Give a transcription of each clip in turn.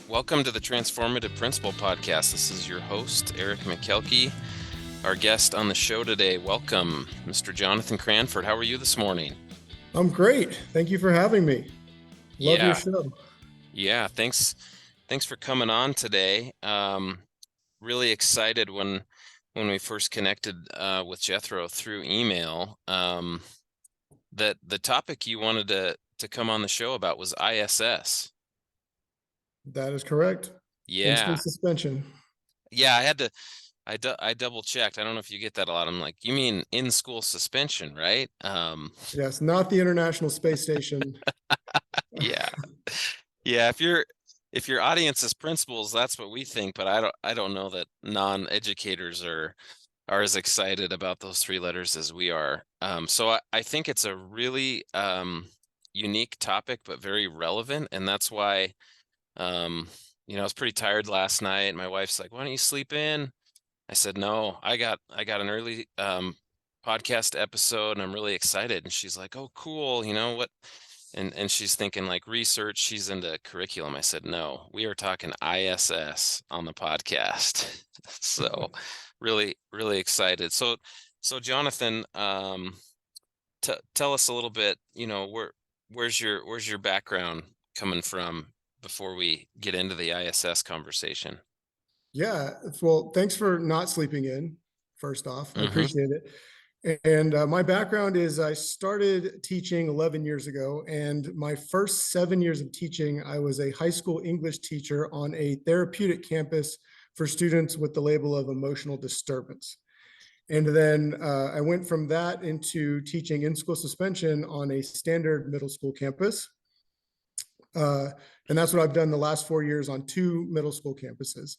Welcome to the Transformative Principal Podcast. This is your host, Eric McKelkey. Our guest on the show today, welcome, Mr. Johnathan Cranford. How are you this morning? I'm great. Thank you for having me. Love your show. Yeah. Thanks for coming on today. Really excited when we first connected with Jethro through email. That the topic you wanted to come on the show about was ISS. That is correct. Yeah. In-school suspension. Yeah, I double checked. I don't know if you get that a lot. I'm like, you mean in-school suspension, right? Yes, not the International Space Station. Yeah. Yeah, if your audience is principals, that's what we think, but I don't know that non-educators are as excited about those three letters as we are. So I think it's a really unique topic, but very relevant, and that's why I was pretty tired last night. My wife's like, "Why don't you sleep in?" I said, "No, I got an early podcast episode, and I'm really excited." And she's like, "Oh, cool. You know what?" And she's thinking like research. She's into curriculum. I said, "No, we are talking ISS on the podcast." So, really excited. So Johnathan, tell us a little bit. Where's your background coming from before we get into the ISS conversation? Yeah, well, thanks for not sleeping in, first off. I appreciate it. And my background is I started teaching 11 years ago, and my first 7 years of teaching, I was a high school English teacher on a therapeutic campus for students with the label of emotional disturbance. And then I went from that into teaching in-school suspension on a standard middle school campus. And that's what I've done the last 4 years on 2 middle school campuses.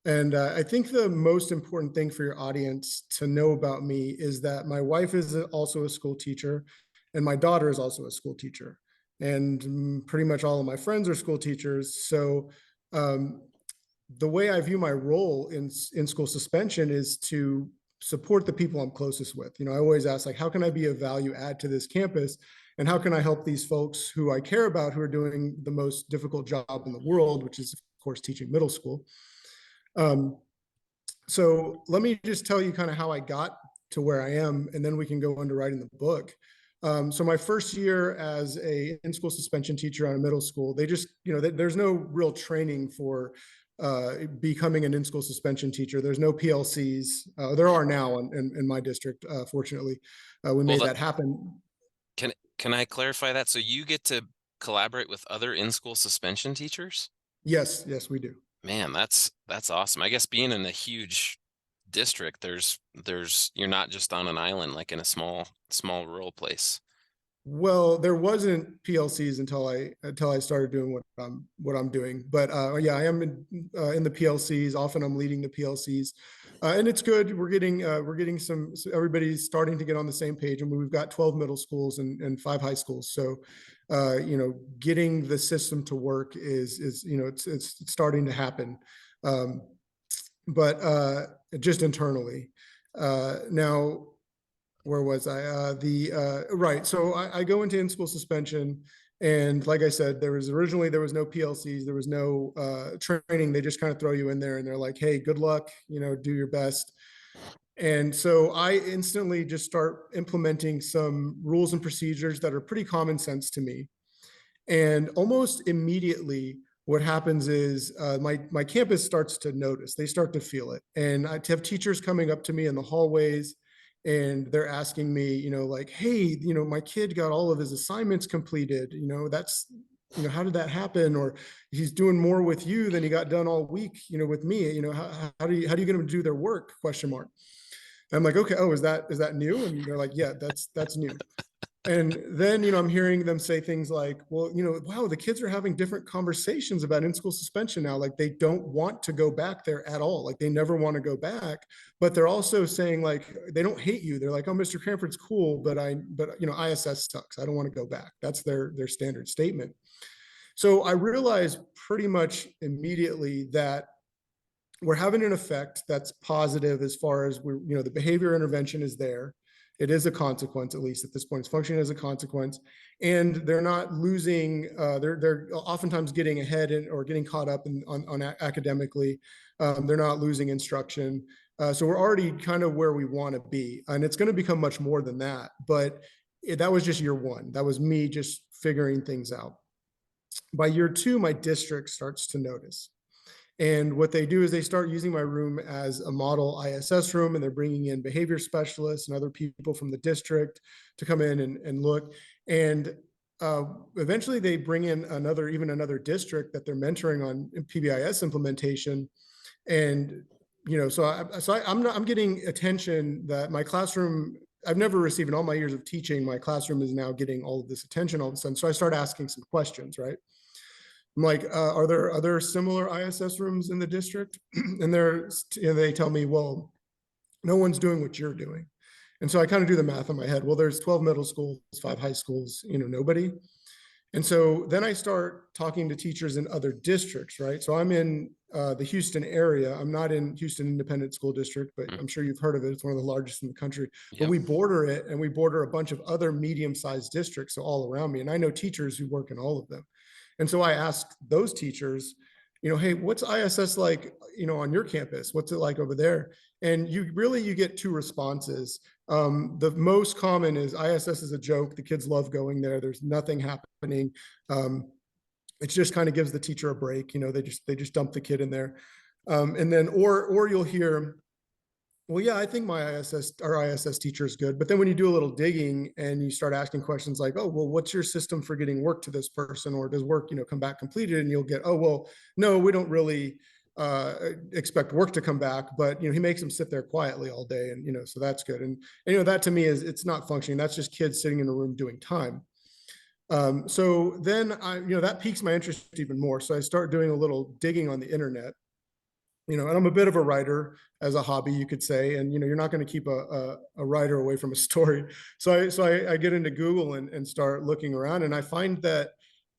And I think the most important thing for your audience to know about me is that my wife is also a school teacher, and my daughter is also a school teacher. And pretty much all of my friends are school teachers. So the way I view my role in school suspension is to support the people I'm closest with. I always ask, like, how can I be a value add to this campus? And how can I help these folks who I care about, who are doing the most difficult job in the world, which is, of course, teaching middle school. So let me just tell you kind of how I got to where I am, and then we can go into writing the book. So my first year as a in-school suspension teacher on a middle school, they just, there's no real training for becoming an in-school suspension teacher. There's no PLCs. There are now in my district, fortunately. We made that happen. Can I clarify that? So you get to collaborate with other in-school suspension teachers? Yes, we do. Man, that's awesome. I guess being in a huge district, there's you're not just on an island like in a small rural place. Well, there wasn't PLCs until I started doing what I'm doing. But yeah, I am in the PLCs. Often I'm leading the PLCs, and it's good. We're getting some. Everybody's starting to get on the same page, and we've got 12 middle schools and 5 high schools. So, getting the system to work is it's starting to happen, but just internally. Now, where was I? Right. So I go into in-school suspension, and like I said, there was no PLCs, there was no training. They just kind of throw you in there, and they're like, "Hey, good luck. Do your best." And so I instantly just start implementing some rules and procedures that are pretty common sense to me. And almost immediately, what happens is my campus starts to notice. They start to feel it, and I have teachers coming up to me in the hallways, and they're asking me, like, "Hey, my kid got all of his assignments completed. That's, how did that happen? Or he's doing more with you than he got done all week, with me. How do you get them to do their work? Question mark." I'm like, "Okay, oh, is that new?" And they're like, "Yeah, that's new." And then, I'm hearing them say things like, "Well, wow, the kids are having different conversations about in-school suspension now. Like, they don't want to go back there at all. Like, they never want to go back." But they're also saying, like, they don't hate you. They're like, "Oh, Mr. Cranford's cool, but ISS sucks. I don't want to go back." That's their standard statement. So I realized pretty much immediately that we're having an effect that's positive as far as the behavior intervention is there. It is a consequence, at least at this point. It's functioning as a consequence, and they're not losing. They're oftentimes getting ahead or getting caught up on academically. They're not losing instruction. So we're already kind of where we want to be, and it's going to become much more than that. But that was just year one. That was me just figuring things out. By year two, my district starts to notice. And what they do is they start using my room as a model ISS room, and they're bringing in behavior specialists and other people from the district to come in and look. And eventually they bring in even another district that they're mentoring on PBIS implementation. And, I'm getting attention that my classroom, I've never received in all my years of teaching, my classroom is now getting all of this attention all of a sudden. So I start asking some questions, right? I'm like, are there other similar ISS rooms in the district? And they tell me, well, no one's doing what you're doing. And so I kind of do the math in my head. Well, there's 12 middle schools, 5 high schools, nobody. And so then I start talking to teachers in other districts, right? So I'm in the Houston area. I'm not in Houston Independent School District, but Mm. I'm sure you've heard of it. It's one of the largest in the country. But Yep. we border it, and we border a bunch of other medium-sized districts, so all around me. And I know teachers who work in all of them. And so I asked those teachers, hey, what's ISS like, on your campus? What's it like over there? And you get two responses. The most common is ISS is a joke. The kids love going there. There's nothing happening. It just kind of gives the teacher a break. They just dump the kid in there. And then, or you'll hear, well, yeah, I think our ISS teacher is good. But then when you do a little digging and you start asking questions like, oh, well, what's your system for getting work to this person? Or does work, come back completed? And you'll get, oh, well, no, we don't really expect work to come back, but, he makes them sit there quietly all day. And, so that's good. And that to me it's not functioning. That's just kids sitting in a room doing time. So then that piques my interest even more. So I start doing a little digging on the internet. And I'm a bit of a writer as a hobby, you could say, and you're not going to keep a writer away from a story. So I get into Google and start looking around, and I find that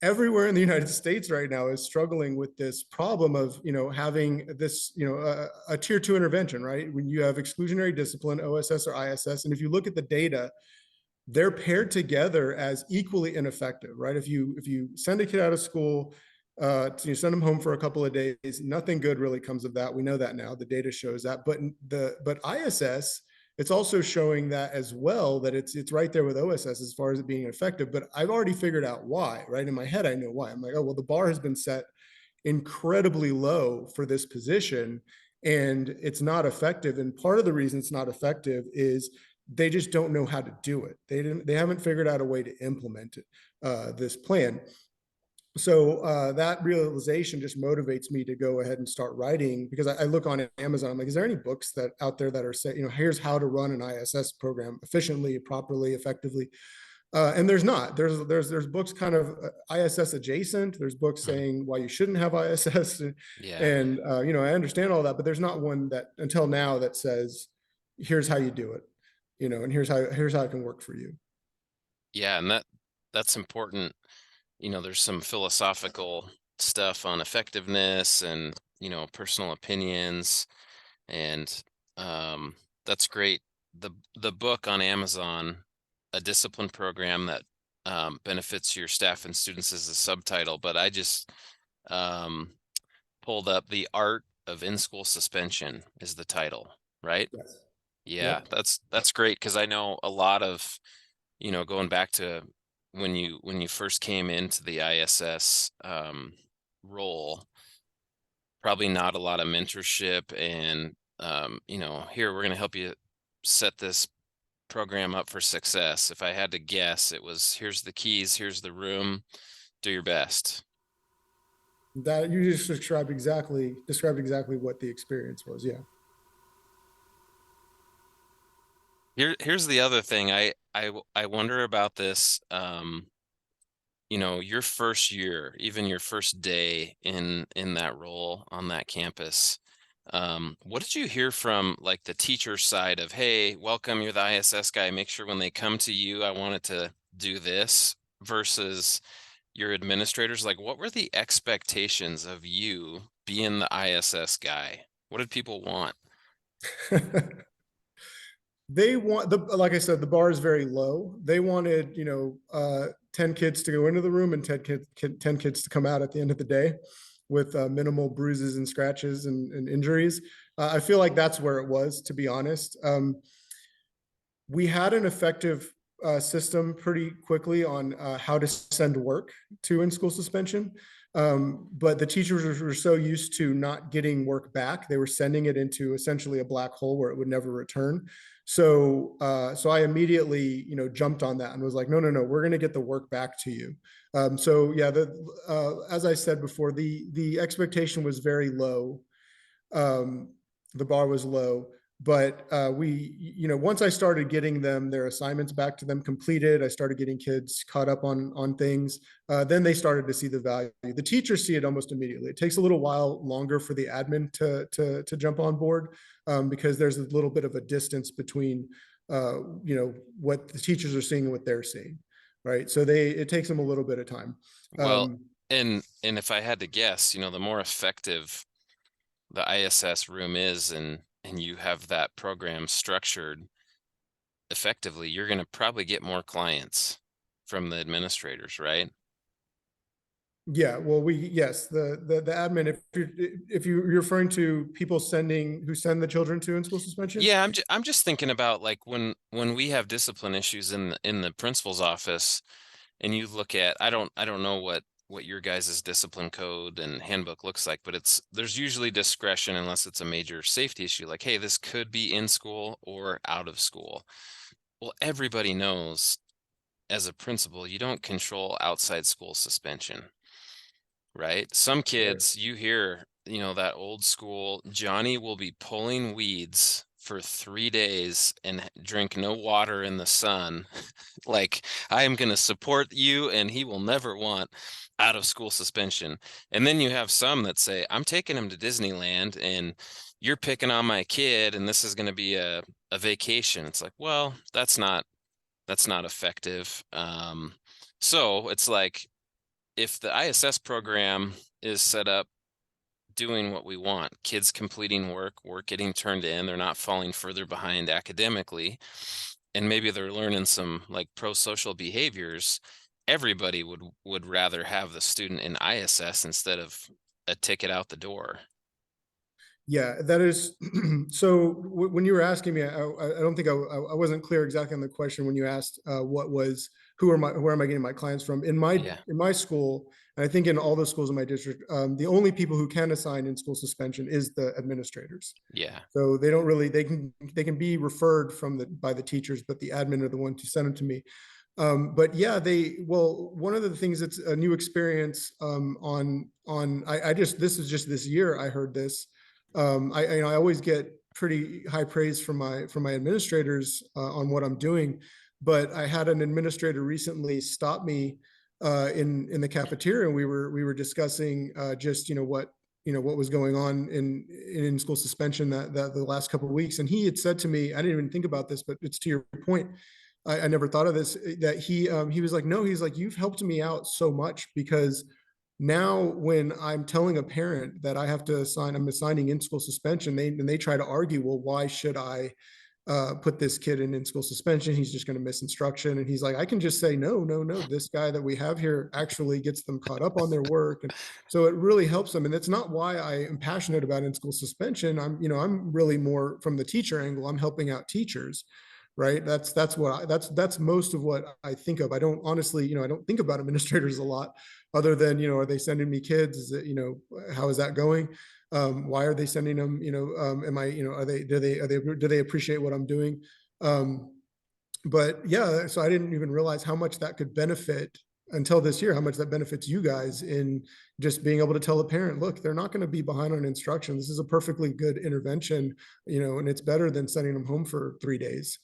everywhere in the United States right now is struggling with this problem of having this a tier 2 intervention, right? When you have exclusionary discipline, OSS or ISS, and if you look at the data, they're paired together as equally ineffective, right? If you send a kid out of school, you send them home for a couple of days, nothing good really comes of that. We know that now. The data shows that. But ISS, it's also showing that as well, that it's right there with OSS as far as it being effective. But I've already figured out why, right? In my head, I know why. I'm like, oh, well, the bar has been set incredibly low for this position, and it's not effective. And part of the reason it's not effective is they just don't know how to do it. They haven't figured out a way to implement it, this plan. So that realization just motivates me to go ahead and start writing, because I look on Amazon. I'm like, is there any books that out there that are saying, here's how to run an ISS program efficiently, properly, effectively? And there's not. There's books kind of ISS adjacent. There's books Mm. saying why you shouldn't have ISS, Yeah. and I understand all that, but there's not one that until now that says, here's how you do it, and here's how it can work for you. Yeah, and that's important. There's some philosophical stuff on effectiveness and, personal opinions, and that's great. The book on Amazon, A Discipline Program That Benefits Your Staff and Students, is the subtitle, but I just um, pulled up The Art of In-School Suspension is the title, right? Yes. Yeah, Yep. that's great, because I know a lot of, going back to when you first came into the ISS role, probably not a lot of mentorship and here, we're going to help you set this program up for success. If I had to guess, it was, here's the keys, here's the room, do your best. That you just described exactly what the experience was. Yeah. Here's the other thing. I wonder about this. Your first year, even your first day in that role on that campus, what did you hear from like the teacher side of, hey, welcome, you're the ISS guy, make sure when they come to you, I wanted to do this, versus your administrators? Like, what were the expectations of you being the ISS guy? What did people want? They want the like I said, the bar is very low. They wanted, 10 kids to go into the room and 10 kids to come out at the end of the day with minimal bruises and scratches and injuries. I feel like that's where it was, to be honest. We had an effective system pretty quickly on how to send work to in-school suspension. But the teachers were so used to not getting work back, they were sending it into essentially a black hole where it would never return. So I immediately, jumped on that and was like, no, no, no, we're going to get the work back to you. So yeah, as I said before, the expectation was very low. um, the bar was low, but once I started getting them their assignments back to them completed, I started getting kids caught up on things. Then they started to see the value. The teachers see it almost immediately. It takes a little while longer for the admin to jump on board, because there's a little bit of a distance between what the teachers are seeing and what they're seeing, right? So it takes them a little bit of time. Well, um, and if I had to guess, the more effective the ISS room is, and you have that program structured effectively, you're going to probably get more clients from the administrators, right? Yeah, well, yes, the admin, if you're referring to people who send the children to in-school suspension. Yeah, I'm just thinking about like when we have discipline issues in the principal's office, and you look at, I don't know what your guys' discipline code and handbook looks like, but there's usually discretion unless it's a major safety issue, like, hey, this could be in school or out of school. Well, everybody knows as a principal, you don't control outside school suspension, right? Some Right. kids, you hear, that old school, Johnny will be pulling weeds for 3 days and drink no water in the sun. Like, I am going to support you, and he will never want out of school suspension. And then you have some that say, I'm taking him to Disneyland, and you're picking on my kid, and this is going to be a vacation. It's like, well, that's not effective. So it's like, if the ISS program is set up doing what we want, kids completing work getting turned in, they're not falling further behind academically, and maybe they're learning some like pro-social behaviors, everybody would rather have the student in ISS instead of a ticket out the door. Yeah, that is. So when you were asking me, I don't think I wasn't clear exactly on the question when you asked where am I getting my clients from Yeah, in my school, and I think in all the schools in my district, the only people who can assign in school suspension is the administrators. yeah, So they don't really they can be referred from by the teachers, but the admin are the ones who send them to me. But yeah, one of the things that's a new experience, I just, this is just this year I heard this. I always get pretty high praise from my administrators on what I'm doing, but I had an administrator recently stop me in the cafeteria, and we were discussing just what was going on in school suspension that the last couple of weeks, and he had said to me, I didn't even think about this, but it's to your point. I never thought of this, that he was like, no, he's like, you've helped me out so much, because now when I'm telling a parent that I'm assigning in-school suspension, they try to argue, well, why should I put this kid in school suspension? He's just going to miss instruction. And he's like, I can just say, no, no, no, this guy that we have here actually gets them caught up on their work. And so it really helps them. And that's not why I am passionate about in-school suspension. I'm really more from the teacher angle. I'm helping out teachers, right? That's most of what I think of. I don't honestly, I don't think about administrators a lot, other than, are they sending me kids? Is it, how is that going? Why are they sending them? Am I, do they appreciate what I'm doing? But yeah, so I didn't even realize how much that could benefit until this year, how much that benefits you guys in just being able to tell a parent, look, they're not going to be behind on instruction. This is a perfectly good intervention, and it's better than sending them home for 3 days.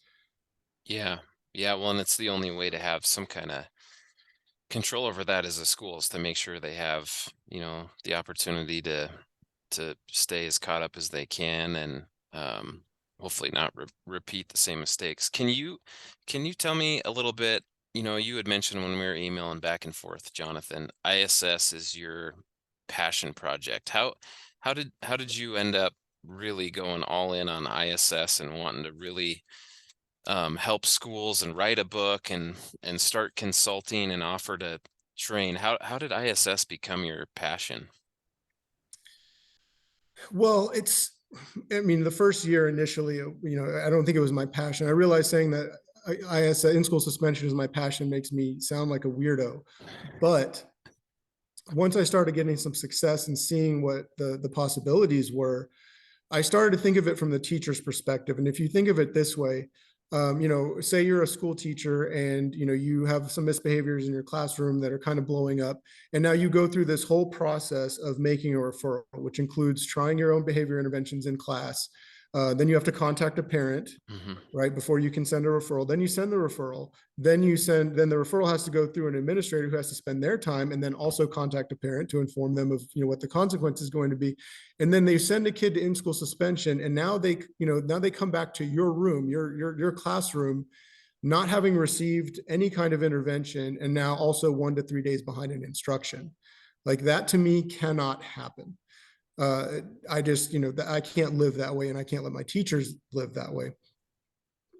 yeah, yeah. Well, and it's the only way to have some kind of control over that as a school, is to make sure they have, the opportunity to stay as caught up as they can, and hopefully not repeat the same mistakes. Can you tell me a little bit, you had mentioned when we were emailing back and forth, Johnathan, ISS is your passion project. How did you end up really going all in on ISS and wanting to really help schools and write a book and start consulting and offer to train. How did ISS become your passion? Well, I mean, the first year initially, I don't think it was my passion. I realized saying that IS in school suspension is my passion makes me sound like a weirdo. But once I started getting some success and seeing what the possibilities were, I started to think of it from the teacher's perspective. And if you think of it this way, say you're a school teacher and you have some misbehaviors in your classroom that are kind of blowing up, and now you go through this whole process of making a referral, which includes trying your own behavior interventions in class. Then you have to contact a parent, Hmm. right, before you can send a referral. Then you send the referral. Then the referral has to go through an administrator who has to spend their time and then also contact a parent to inform them of what the consequence is going to be. And then they send a kid to in-school suspension, and now they come back to your room, your classroom, not having received any kind of intervention, and now also 1 to 3 days behind in instruction. Like, that to me cannot happen. I just, I can't live that way, and I can't let my teachers live that way.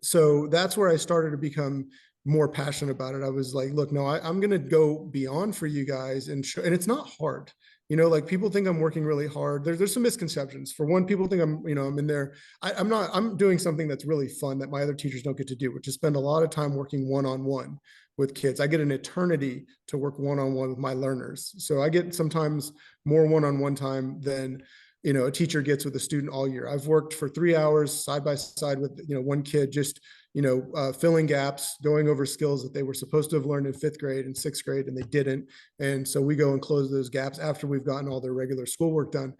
So that's where I started to become more passionate about it. I was like, look, no, I'm going to go beyond for you guys, and and it's not hard. Like, people think I'm working really hard. There's some misconceptions. For one, people think I'm in there. I'm not. I'm doing something that's really fun that my other teachers don't get to do, which is spend a lot of time working one-on-one with kids. I get an eternity to work one-on-one with my learners. So I get sometimes more one-on-one time than a teacher gets with a student all year. I've worked for 3 hours side by side with one kid, just filling gaps, going over skills that they were supposed to have learned in 5th grade and 6th grade, and they didn't. And so we go and close those gaps after we've gotten all their regular schoolwork done.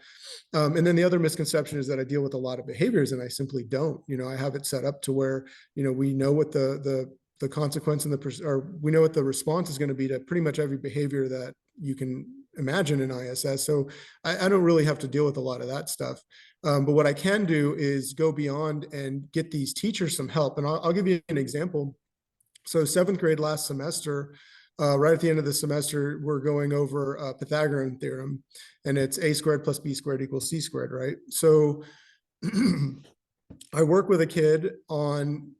And then the other misconception is that I deal with a lot of behaviors, and I simply don't. I have it set up to where we know what the consequence and or we know what the response is going to be to pretty much every behavior that you can imagine in ISS. So I don't really have to deal with a lot of that stuff. But what I can do is go beyond and get these teachers some help. And I'll give you an example. So 7th grade last semester, right at the end of the semester, we're going over Pythagorean theorem, and it's a squared plus b squared equals c squared, right? So I work with a kid on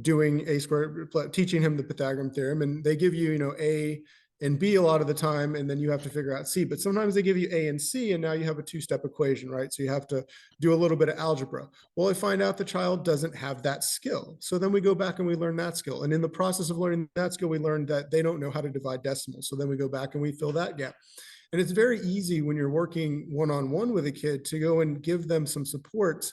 doing a squared, teaching him the Pythagorean theorem, and they give you, a and b a lot of the time, and then you have to figure out c. But sometimes they give you a and c, and now you have a two-step equation, right? So you have to do a little bit of algebra. Well, I find out the child doesn't have that skill. So then we go back and we learn that skill. And in the process of learning that skill, we learned that they don't know how to divide decimals. So then we go back and we fill that gap. And it's very easy when you're working one-on-one with a kid to go and give them some supports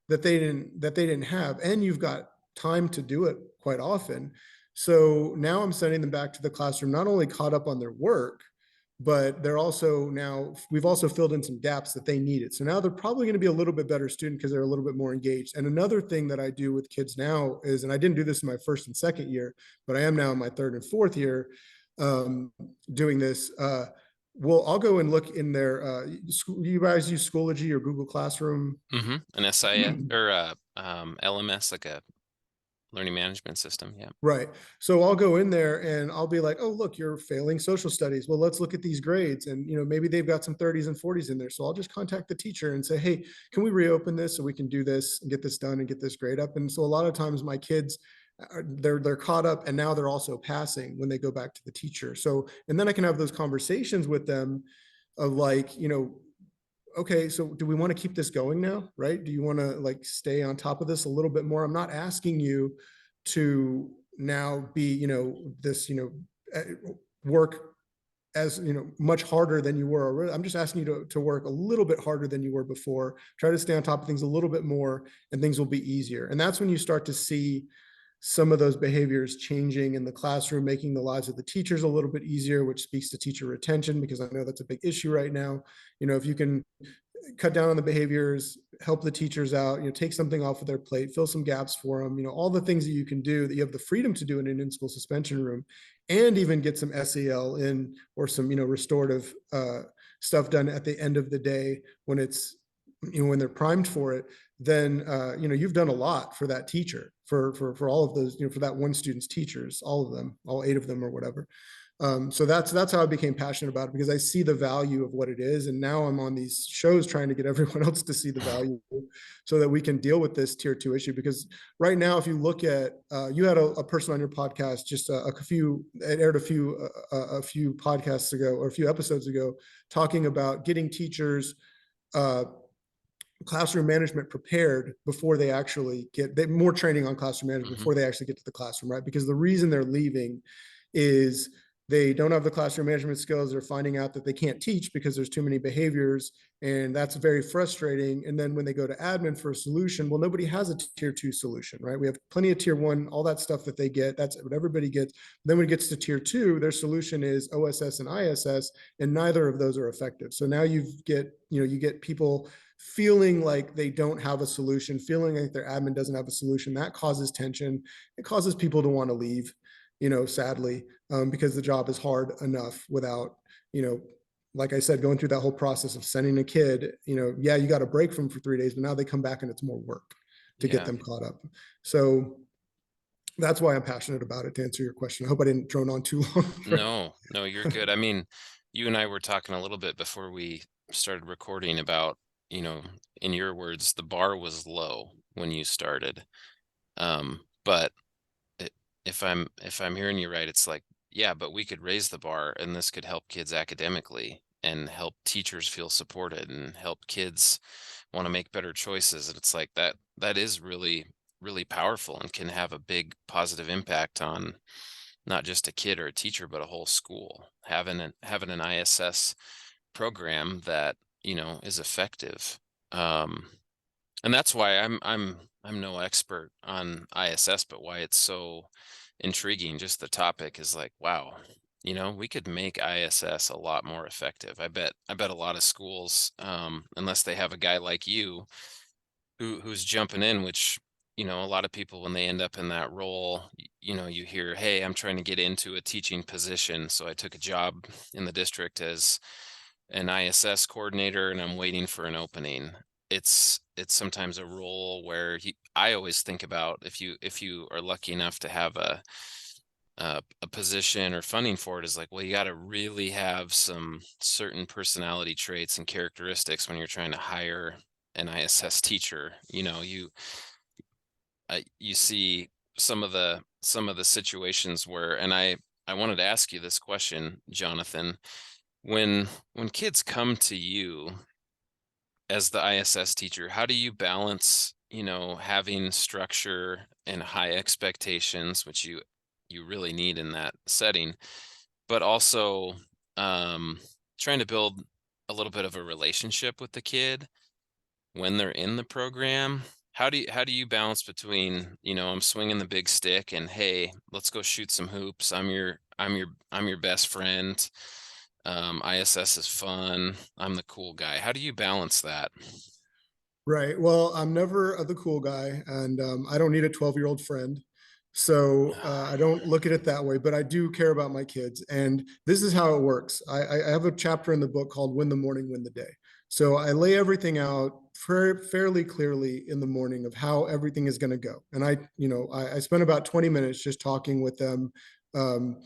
that they didn't have, and you've got time to do it quite often. So now I'm sending them back to the classroom, not only caught up on their work, but we've also filled in some gaps that they needed. So now they're probably going to be a little bit better student because they're a little bit more engaged. And another thing that I do with kids now is, and I didn't do this in my first and second year, but I am now in my third and fourth year doing this. Well, I'll go and look in their, you guys use Schoology or Google Classroom? Hmm. An SIS or LMS, like a learning management system. Yeah. Right. So I'll go in there and I'll be like, oh, look, you're failing social studies. Well, let's look at these grades. And, maybe they've got some 30s and 40s in there. So I'll just contact the teacher and say, hey, can we reopen this so we can do this and get this done and get this grade up? And so a lot of times my kids, they're caught up, and now they're also passing when they go back to the teacher. So, and then I can have those conversations with them of like, okay, so do we want to keep this going now? Right? Do you want to like stay on top of this a little bit more? I'm not asking you to now be, this, work as, much harder than you were already. I'm just asking you to work a little bit harder than you were before. Try to stay on top of things a little bit more, and things will be easier. And that's when you start to see some of those behaviors changing in the classroom, making the lives of the teachers a little bit easier, which speaks to teacher retention, because I know that's a big issue right now. If you can cut down on the behaviors, help the teachers out, take something off of their plate, fill some gaps for them, all the things that you can do that you have the freedom to do in an in-school suspension room, and even get some SEL in, or some, restorative stuff done at the end of the day when it's, when they're primed for it, then, you've done a lot for that teacher, for all of those, for that one student's teachers, all of them, all 8 of them or whatever. So that's how I became passionate about it, because I see the value of what it is. And now I'm on these shows trying to get everyone else to see the value so that we can deal with this tier two issue. Because right now, if you look at, you had a person on your podcast, just it aired a few podcasts ago, or a few episodes ago, talking about getting teachers, uh, classroom management prepared before they actually more training on classroom management Hmm. before they actually get to the classroom, right? Because the reason they're leaving is they don't have the classroom management skills. They're finding out that they can't teach because there's too many behaviors, and that's very frustrating. And then when they go to admin for a solution, well, nobody has a tier two solution, right? We have plenty of tier one, all that stuff that they get. That's what everybody gets. Then when it gets to tier two, their solution is OSS and ISS, and neither of those are effective. So now you get people feeling like they don't have a solution, feeling like their admin doesn't have a solution. That causes tension. It causes people to want to leave, sadly, because the job is hard enough without, like I said, going through that whole process of sending a kid, yeah, you got to break from for 3 days, but now they come back and it's more work to get Yeah. them caught up. So that's why I'm passionate about it, to answer your question. I hope I didn't drone on too long. No, no, you're good. I mean, you and I were talking a little bit before we started recording about, in your words, the bar was low when you started. But it, if I'm hearing you right, it's like, yeah, but we could raise the bar and this could help kids academically and help teachers feel supported and help kids want to make better choices. And it's like that is really, really powerful and can have a big positive impact on not just a kid or a teacher, but a whole school. Having an ISS program that, is effective. Um, and that's why I'm no expert on ISS, but why it's so intriguing. Just the topic is like, wow, we could make ISS a lot more effective. I bet a lot of schools, unless they have a guy like you who's jumping in, which, a lot of people, when they end up in that role, you hear, hey, I'm trying to get into a teaching position, so I took a job in the district as an ISS coordinator and I'm waiting for an opening. It's sometimes a role where I always think about, if you are lucky enough to have a position or funding for it, is like, well, you got to really have some certain personality traits and characteristics when you're trying to hire an ISS teacher. You see some of the situations where, and I wanted to ask you this question, Johnathan. When kids come to you as the ISS teacher, how do you balance, having structure and high expectations, which you really need in that setting, but also um, trying to build a little bit of a relationship with the kid when they're in the program? How do you balance between, I'm swinging the big stick and, hey, let's go shoot some hoops. I'm your best friend. ISS is fun. I'm the cool guy. How do you balance that? Right. Well, I'm never the cool guy, and I don't need a 12-year-old friend. So I don't look at it that way, but I do care about my kids. And this is how it works. I have a chapter in the book called Win the Morning, Win the Day. So I lay everything out fairly clearly in the morning of how everything is going to go. And I spend about 20 minutes just talking with them, um,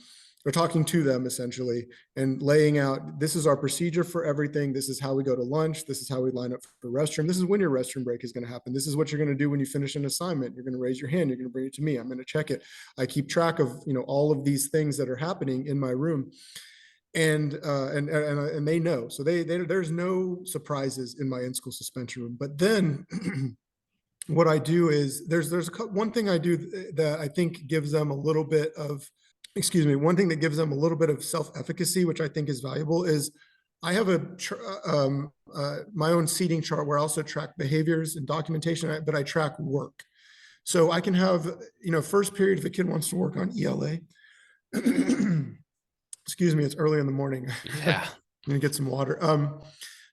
or talking to them essentially, and laying out, this is our procedure for everything. This is how we go to lunch. This is how we line up for the restroom. This is when your restroom break is going to happen. This is what you're going to do when you finish an assignment. You're going to raise your hand. You're going to bring it to me. I'm going to check it. I keep track of, all of these things that are happening in my room. And they know. So there's no surprises in my in-school suspension room. But then what I do is there's one thing I do that I think gives them a little bit of, excuse me, one thing that gives them a little bit of self-efficacy, which I think is valuable, is I have my own seating chart where I also track behaviors and documentation, but I track work. So I can have, first period, if a kid wants to work on ELA, excuse me, it's early in the morning. Yeah. I'm gonna get some water.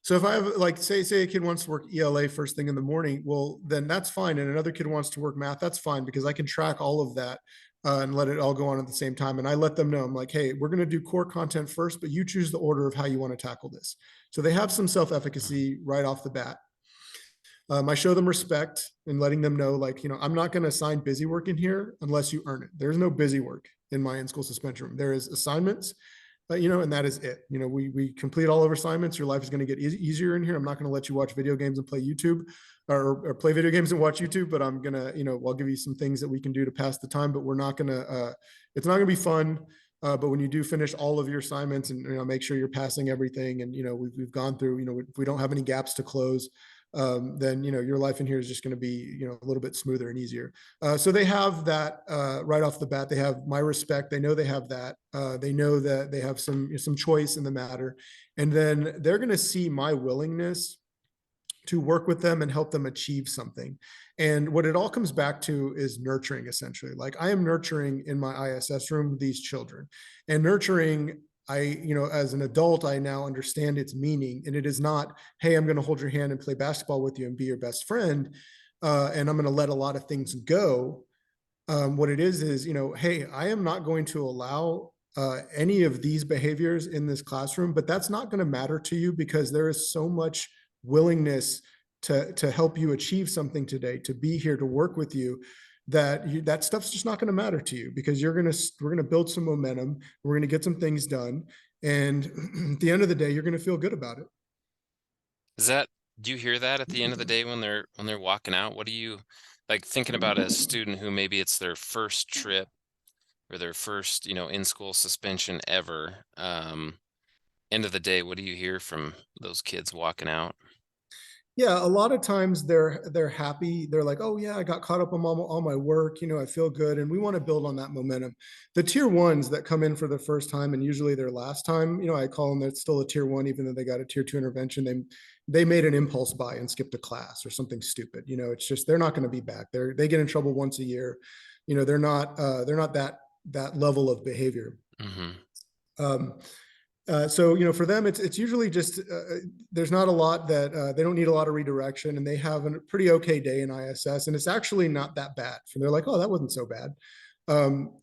So if I have, like, say a kid wants to work ELA first thing in the morning, well, then that's fine. And another kid wants to work math, that's fine, because I can track all of that and let it all go on at the same time. And I let them know, I'm like, hey, we're going to do core content first, but you choose the order of how you want to tackle this. So they have some self-efficacy right off the bat. I show them respect and letting them know, like, I'm not going to assign busy work in here unless you earn it. There's no busy work. in my in-school suspension room. There is assignments, and that is it. We complete all of our assignments. Your life is going to get easier in here. I'm not going to let you watch video games and play YouTube, or play video games and watch YouTube, but I'm going to, I'll give you some things that we can do to pass the time, but we're not going to, it's not going to be fun. But when you do finish all of your assignments and, make sure you're passing everything, and, we've gone through, if we don't have any gaps to close, then, your life in here is just going to be, a little bit smoother and easier. So they have that right off the bat. They have my respect. They know they have that. They know that they have some choice in the matter, and then they're going to see my willingness to work with them and help them achieve something. And what it all comes back to is nurturing, essentially. Like, I am nurturing in my ISS room these children, and nurturing, as an adult, I now understand its meaning. And it is not, hey, I'm going to hold your hand and play basketball with you and be your best friend. And I'm going to let a lot of things go. What it is, hey, I am not going to allow any of these behaviors in this classroom, but that's not going to matter to you, because there is so much willingness to help you achieve something today, to be here to work with you, that stuff's just not going to matter to you, because we're going to build some momentum. We're going to get some things done. And at the end of the day, you're going to feel good about it. Is that, do you hear that at the end of the day when they're walking out? What do you like thinking about a student who maybe it's their first trip or their first, in-school suspension ever? End of the day, what do you hear from those kids walking out? Yeah, a lot of times they're happy. They're like, oh yeah, I got caught up on all my work. I feel good, and we want to build on that momentum. The tier ones that come in for the first time, and usually their last time, I call them, that's still a tier one, even though they got a tier two intervention. They made an impulse buy and skipped a class or something stupid. It's just, they're not going to be back. They get in trouble once a year. They're not that level of behavior. Hmm. So for them, it's usually just, there's not a lot that they don't need a lot of redirection, and they have a pretty okay day in ISS, and it's actually not that bad. And they're like, oh, that wasn't so bad. Um,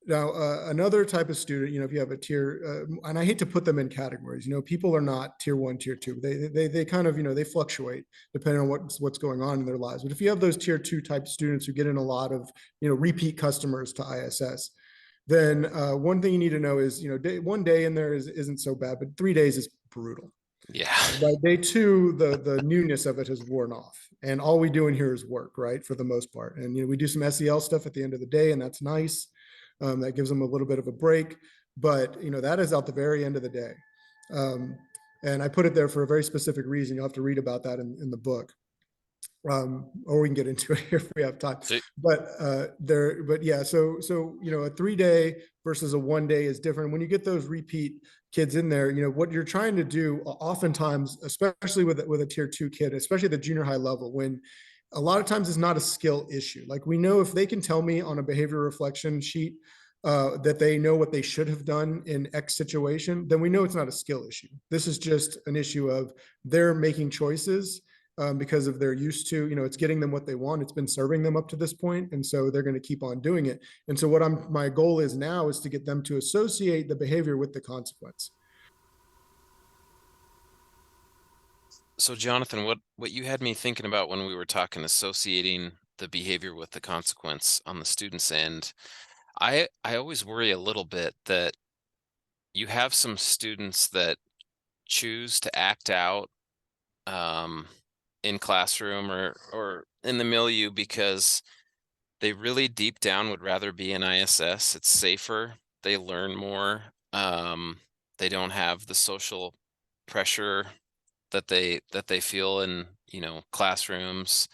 Now, another type of student, if you have a tier, and I hate to put them in categories, people are not tier one, tier two. They kind of, they fluctuate depending on what's going on in their lives. But if you have those tier two type students who get in a lot of, repeat customers to ISS, then one thing you need to know is, one day in there isn't so bad, but 3 days is brutal. Yeah. By day two, the newness of it has worn off, and all we do in here is work, right, for the most part. And we do some SEL stuff at the end of the day, and that's nice. That gives them a little bit of a break, but that is out the very end of the day. And I put it there for a very specific reason. You'll have to read about that in the book. Or we can get into it here if we have time. So, But yeah, so a 3 day versus a 1 day is different. When you get those repeat kids in there, what you're trying to do oftentimes, especially with a tier two kid, especially the junior high level, when a lot of times it's not a skill issue. Like, we know if they can tell me on a behavior reflection sheet that they know what they should have done in X situation, then we know it's not a skill issue. This is just an issue of they're making choices because of they're used to, it's getting them what they want. It's been serving them up to this point, and so they're going to keep on doing it. And so my goal is now is to get them to associate the behavior with the consequence. so Jonathan, what you had me thinking about when we were talking associating the behavior with the consequence on the student's end, I always worry a little bit that you have some students that choose to act out um, in classroom or in the milieu because they really deep down would rather be in ISS. It's safer. They learn more. They don't have the social pressure that they feel in, classrooms,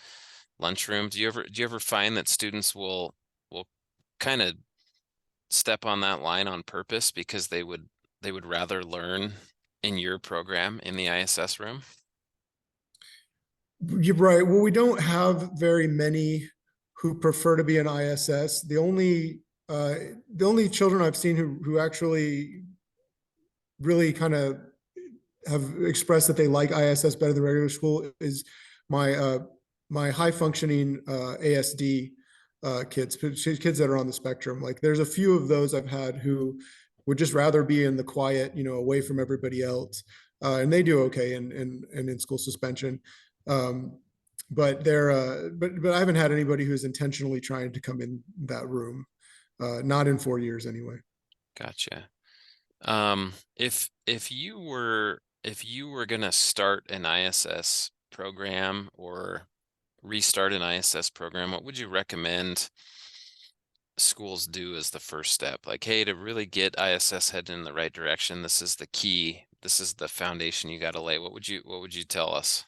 lunchroom. Do you ever find that students will kind of step on that line on purpose because they would rather learn in your program in the ISS room? You're right. Well, we don't have very many who prefer to be in ISS. The only children I've seen who actually really kind of have expressed that they like ISS better than regular school is my my high functioning ASD kids that are on the spectrum. Like, there's a few of those I've had who would just rather be in the quiet, away from everybody else, and they do okay in school suspension. Um, but I haven't had anybody who's intentionally trying to come in that room. not in 4 years anyway. Gotcha. If you were gonna start an ISS program or restart an ISS program, what would you recommend schools do as the first step? Like, hey, to really get ISS headed in the right direction, this is the key. This is the foundation you got to lay. What would you tell us?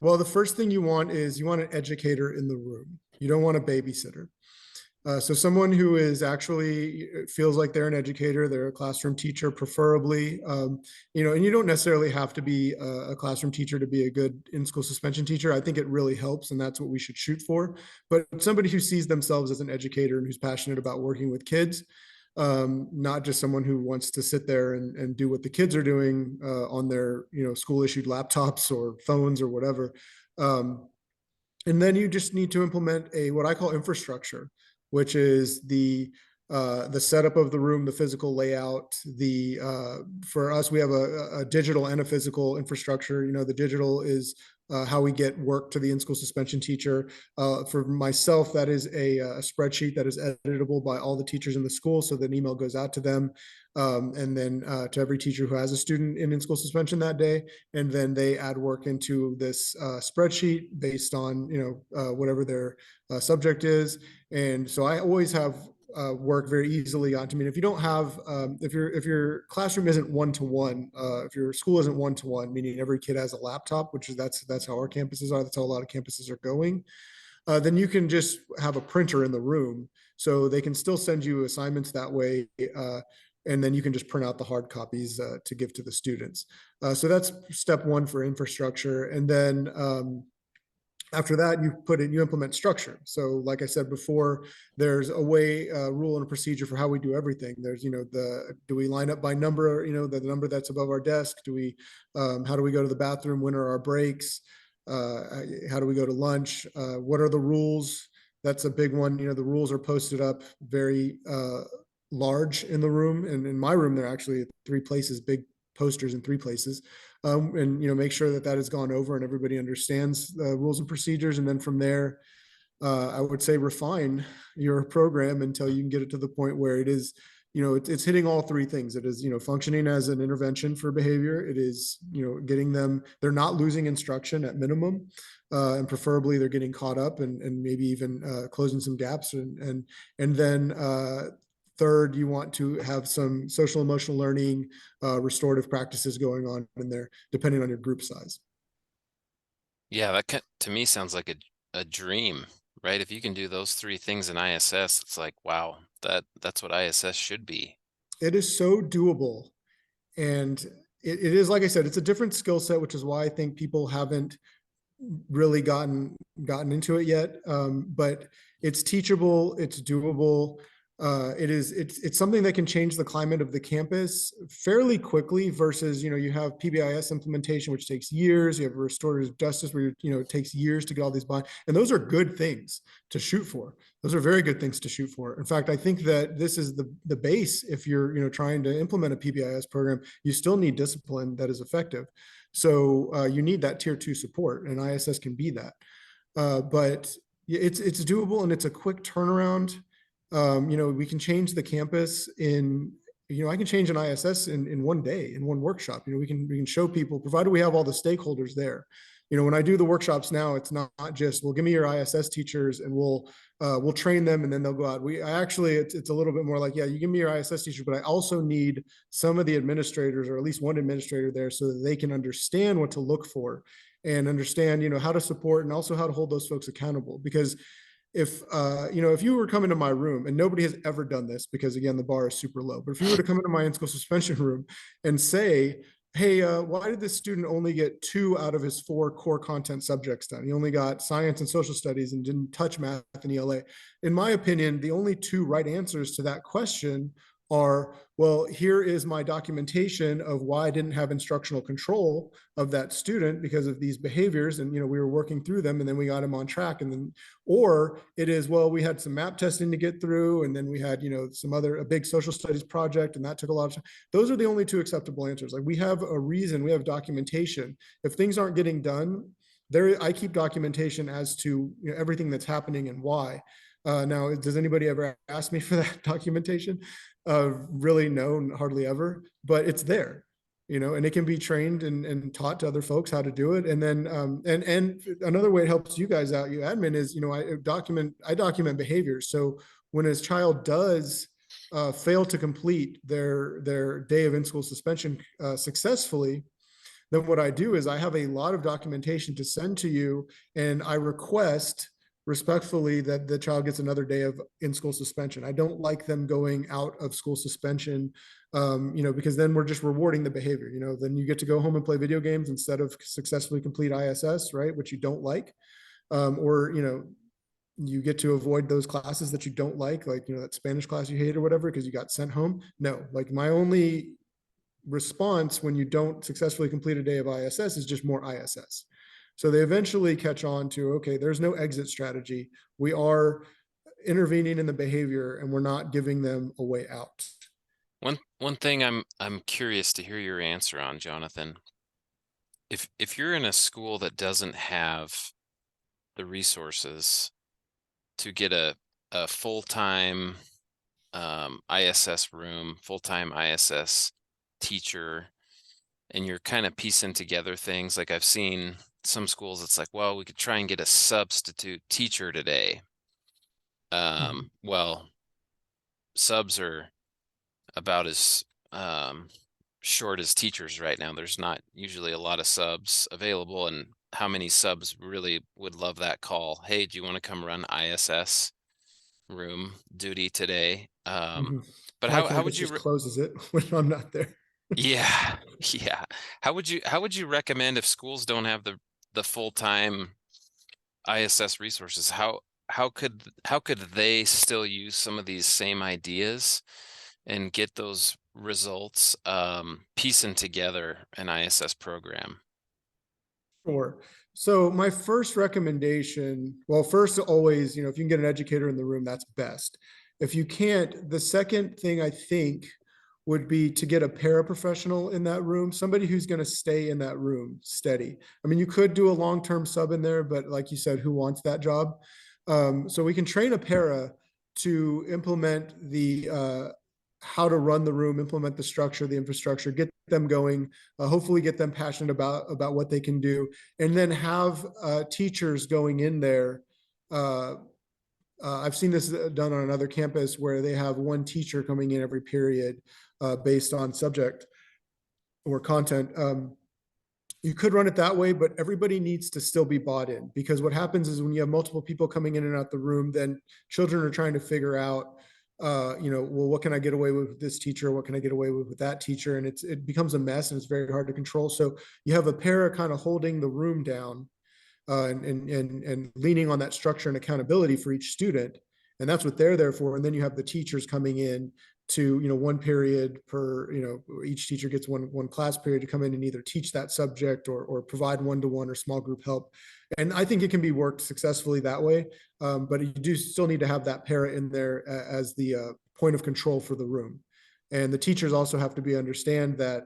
Well, the first thing you want an educator in the room. You don't want a babysitter. So someone who is actually feels like they're an educator, they're a classroom teacher, preferably, and you don't necessarily have to be a classroom teacher to be a good in-school suspension teacher. I think it really helps, and that's what we should shoot for. But somebody who sees themselves as an educator and who's passionate about working with kids, not just someone who wants to sit there and do what the kids are doing on their school issued laptops or phones or whatever. Um, and then you just need to implement a what I call infrastructure, which is the setup of the room, the physical layout. For us, we have a digital and a physical infrastructure. The digital is how we get work to the in-school suspension teacher. For myself, that is a spreadsheet that is editable by all the teachers in the school, so that an email goes out to them, and then to every teacher who has a student in in-school suspension that day, and then they add work into this spreadsheet based on whatever their subject is. And so I always have work very easily onto me. And if you don't have, if your classroom isn't one-to-one, if your school isn't one-to-one, meaning every kid has a laptop, which is that's how our campuses are. That's how a lot of campuses are going. Then you can just have a printer in the room, so they can still send you assignments that way. And then you can just print out the hard copies to give to the students. So that's step one for infrastructure. And then after that, you implement structure. So like I said before, there's a way, rule and a procedure for how we do everything. There's, do we line up by number, the number that's above our desk? How do we go to the bathroom? When are our breaks? How do we go to lunch? What are the rules? That's a big one. The rules are posted up very large in the room. And in my room, they're actually three places, big posters in three places. And make sure that has gone over and everybody understands the rules and procedures. And then from there, I would say refine your program until you can get it to the point where it is, it's hitting all three things. It is, functioning as an intervention for behavior. It is, getting them, they're not losing instruction at minimum, and preferably they're getting caught up and maybe even closing some gaps. And then third, you want to have some social emotional learning, restorative practices going on in there, depending on your group size. Yeah, to me sounds like a dream, right? If you can do those three things in ISS, it's like, wow, that's what ISS should be. It is so doable. And it is, like I said, it's a different skill set, which is why I think people haven't really gotten into it yet. But it's teachable, it's doable. It's something that can change the climate of the campus fairly quickly versus, you have PBIS implementation, which takes years. You have restorative justice where, it takes years to get all these bonds. And those are good things to shoot for. Those are very good things to shoot for. In fact, I think that this is the base. If you're, trying to implement a PBIS program, you still need discipline that is effective. So you need that tier 2 support, and ISS can be that. But it's doable, and it's a quick turnaround. We can change the campus I can change an ISS in one day, in one workshop. We can show people, provided we have all the stakeholders there. When I do the workshops now, it's not just, well, give me your ISS teachers and we'll train them and then they'll go out. It's a little bit more like, yeah, you give me your ISS teacher, but I also need some of the administrators, or at least one administrator there, so that they can understand what to look for and understand, how to support and also how to hold those folks accountable. Because if you were coming to my room, and nobody has ever done this because again, the bar is super low, but if you were to come into my in-school suspension room and say, hey, why did this student only get 2 out of his 4 core content subjects done? He only got science and social studies and didn't touch math and ELA. In my opinion, the only 2 right answers to that question are, well, here is my documentation of why I didn't have instructional control of that student because of these behaviors. And, we were working through them and then we got him on track. And then, or it is, well, we had some map testing to get through. And then we had, a big social studies project, and that took a lot of time. Those are the only 2 acceptable answers. Like, we have a reason, we have documentation. If things aren't getting done, I keep documentation as to everything that's happening and why. Now, does anybody ever ask me for that documentation? Really, no, hardly ever, but it's there, and it can be trained and taught to other folks how to do it. And then, and another way it helps you guys out, you admin, is, I document behaviors. So when a child does fail to complete their day of in-school suspension successfully, then what I do is I have a lot of documentation to send to you, and I request respectfully that the child gets another day of in-school suspension. I don't like them going out of school suspension, because then we're just rewarding the behavior. Then you get to go home and play video games instead of successfully complete ISS, right? Which you don't like, or you get to avoid those classes that you don't like that Spanish class you hate or whatever because you got sent home. No, like my only response when you don't successfully complete a day of ISS is just more ISS. So they eventually catch on to, okay, there's no exit strategy. We are intervening in the behavior and we're not giving them a way out. One thing I'm curious to hear your answer on, Jonathan. If you're in a school that doesn't have the resources to get a full-time ISS room, full-time ISS teacher, and you're kind of piecing together things, like I've seen some schools, it's like, well, we could try and get a substitute teacher today. Well, subs are about as short as teachers right now. There's not usually a lot of subs available, and how many subs really would love that call? Hey, do you want to come run ISS room duty today? Mm-hmm. But My how would campus you just closes it when I'm not there. yeah, yeah. How would you recommend if schools don't have the full-time ISS resources? How could they still use some of these same ideas and get those results, piecing together an ISS program? Sure. So my first recommendation, well, first always, if you can get an educator in the room, that's best. If you can't, the second thing I think would be to get a paraprofessional in that room, somebody who's going to stay in that room steady. I mean, you could do a long-term sub in there, but like you said, who wants that job? So we can train a para to implement the how to run the room, implement the structure, the infrastructure, get them going, hopefully get them passionate about what they can do, and then have teachers going in there. I've seen this done on another campus where they have one teacher coming in every period based on subject or content. You could run it that way, but everybody needs to still be bought in, because what happens is when you have multiple people coming in and out the room, then children are trying to figure out, well, what can I get away with this teacher? What can I get away with that teacher? And it becomes a mess and it's very hard to control. So you have a para kind of holding the room down, and leaning on that structure and accountability for each student. And that's what they're there for. And then you have the teachers coming in to, one period per, each teacher gets one class period to come in and either teach that subject or provide one-to-one or small group help. And I think it can be worked successfully that way. But you do still need to have that para in there as the point of control for the room. And the teachers also have to understand that,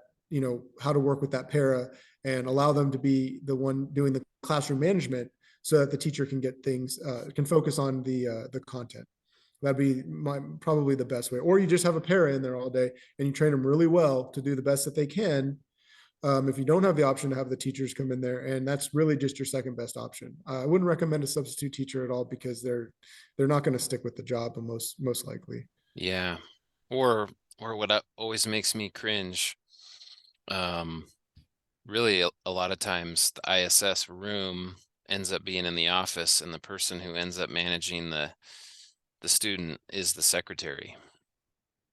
how to work with that para and allow them to be the one doing the classroom management so that the teacher can get things, can focus on the content. That'd be probably the best way. Or you just have a para in there all day and you train them really well to do the best that they can. If you don't have the option to have the teachers come in there, and that's really just your second best option. I wouldn't recommend a substitute teacher at all, because they're not going to stick with the job most likely. Yeah. Or what always makes me cringe, um, really a lot of times the ISS room ends up being in the office, and the person who ends up managing the student is the secretary.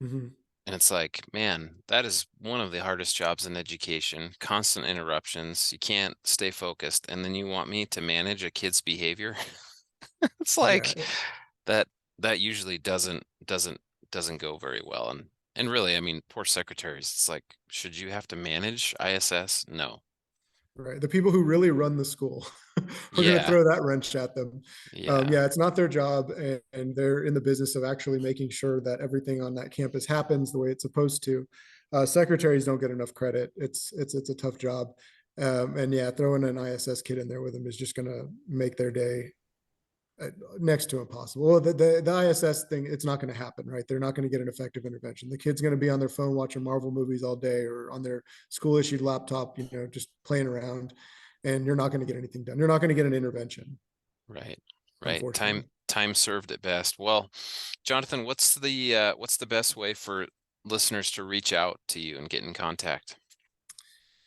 Mm-hmm. And it's like, man, that is one of the hardest jobs in education. Constant interruptions. You can't stay focused. And then you want me to manage a kid's behavior? It's Yeah, like that that usually doesn't go very well. And really, I mean, poor secretaries. It's like, should you have to manage ISS? No. right. The people who really run the school, we're going to Yeah. throw that wrench at them. Yeah. Yeah, it's not their job, and they're in the business of actually making sure that everything on that campus happens the way it's supposed to. Secretaries don't get enough credit. It's a tough job, and yeah, throwing an ISS kid in there with them is just going to make their day. next to impossible. Well, the ISS thing, it's not going to happen, right? They're not going to get an effective intervention. The kid's going to be on their phone watching Marvel movies all day, or on their school issued laptop, just playing around, and you're not going to get anything done. You're not going to get an intervention, Right. Right. Time unfortunately. time served at best. Well, Johnathan, what's the best way for listeners to reach out to you and get in contact?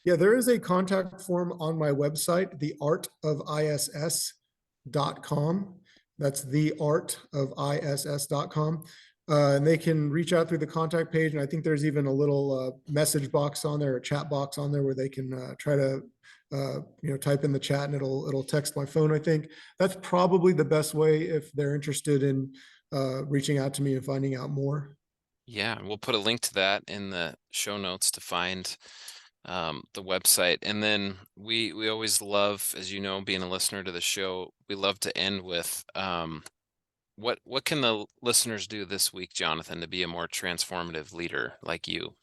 Yeah, there is a contact form on my website, theartofiss.com. That's theartofiss.com. And they can reach out through the contact page. And I think there's even a little message box on there, a chat box on there, where they can try to type in the chat, and it'll text my phone. I think that's probably the best way if they're interested in reaching out to me and finding out more. Yeah, and we'll put a link to that in the show notes to find the website. And then we always love, as you know, being a listener to the show, we love to end with what can the listeners do this week, Johnathan, to be a more transformative leader like you?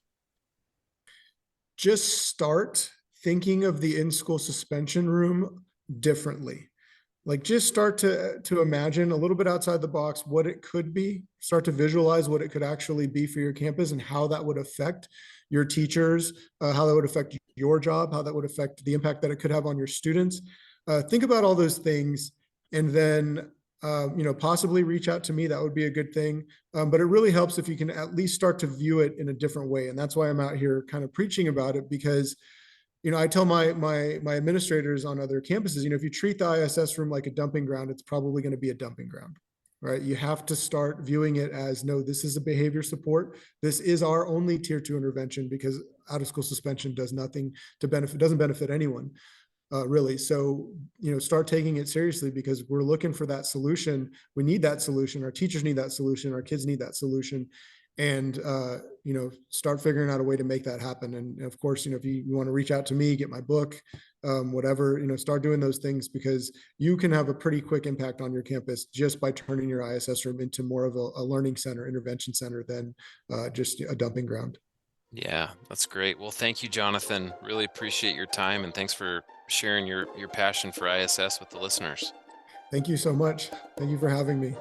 Just start thinking of the in-school suspension room differently. Like, just start to imagine a little bit outside the box what it could be. Start to visualize what it could actually be for your campus, and how that would affect your teachers, how that would affect your job, how that would affect the impact that it could have on your students. Think about all those things, and then possibly reach out to me. That would be a good thing. But it really helps if you can at least start to view it in a different way. And that's why I'm out here kind of preaching about it, because I tell my administrators on other campuses, if you treat the ISS room like a dumping ground, it's probably going to be a dumping ground, right? You have to start viewing it as, no, this is a behavior support. This is our only tier 2 intervention, because out of school suspension doesn't benefit anyone. Really. So, start taking it seriously, because we're looking for that solution. We need that solution. Our teachers need that solution. Our kids need that solution. And, start figuring out a way to make that happen. And of course, if you want to reach out to me, get my book, whatever, start doing those things, because you can have a pretty quick impact on your campus just by turning your ISS room into more of a learning center, intervention center, than just a dumping ground. Yeah, that's great. Well, thank you, Johnathan. Really appreciate your time, and thanks for sharing your passion for ISS with the listeners. Thank you so much. Thank you for having me.